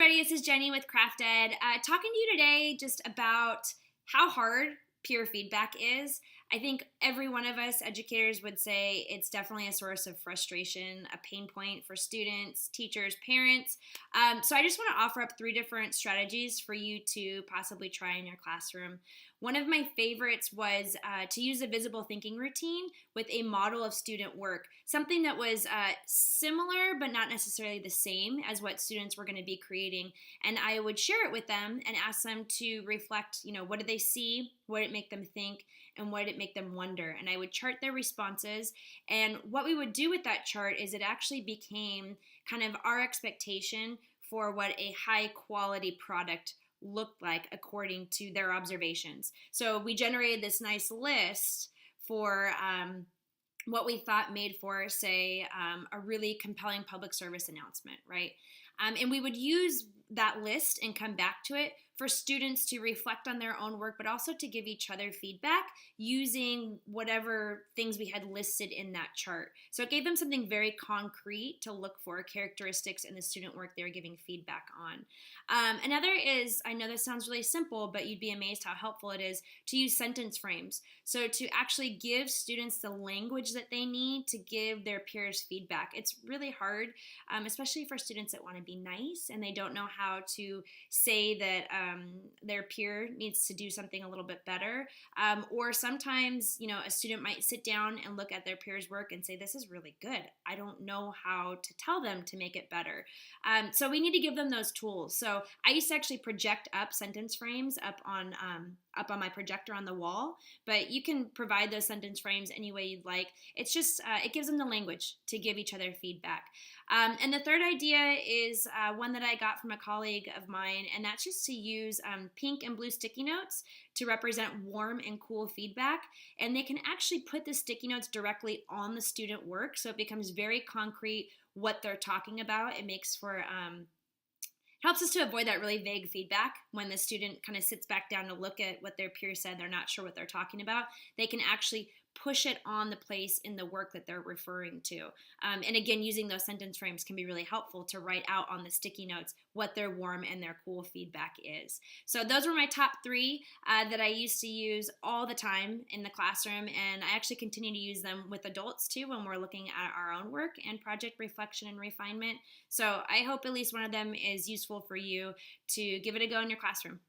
everybody, this is Jenny with Craft Ed, talking to you today just about how hard peer feedback is. I think every one of us educators would say it's definitely a source of frustration, a pain point for students, teachers, parents. So I just want to offer up 3 different strategies for you to possibly try in your classroom. One of my favorites was to use a visible thinking routine with a model of student work, something that was similar but not necessarily the same as what students were going to be creating. And I would share it with them and ask them to reflect, what did they see, what did it make them think, and what did it make them wonder. And I would chart their responses. And what we would do with that chart is it actually became kind of our expectation for what a high quality product looked like according to their observations. So we generated this nice list for what we thought made for, say, a really compelling public service announcement, right? And we would use that list and come back to it for students to reflect on their own work, but also to give each other feedback using whatever things we had listed in that chart. So it gave them something very concrete to look for, characteristics in the student work they were giving feedback on. Another is, I know this sounds really simple, but you'd be amazed how helpful it is to use sentence frames. So to actually give students the language that they need to give their peers feedback. It's really hard, especially for students that want to be nice and they don't know how to say that their peer needs to do something a little bit better. Or sometimes, a student might sit down and look at their peer's work and say, this is really good. I don't know how to tell them to make it better. So we need to give them those tools. So I used to actually project up sentence frames up on my projector on the wall, but you can provide those sentence frames any way you'd like. It's just, it gives them the language to give each other feedback. And the third idea is one that I got from a colleague of mine, and that's just to use pink and blue sticky notes to represent warm and cool feedback. And they can actually put the sticky notes directly on the student work, so it becomes very concrete what they're talking about. It makes for helps us to avoid that really vague feedback when the student kind of sits back down to look at what their peer said. They're not sure what they're talking about. They can actually push it on the place in the work that they're referring to. And again, using those sentence frames can be really helpful to write out on the sticky notes what their warm and their cool feedback is. So those were my top 3 that I used to use all the time in the classroom, and I actually continue to use them with adults too when we're looking at our own work and project reflection and refinement. So I hope at least one of them is useful for you to give it a go in your classroom.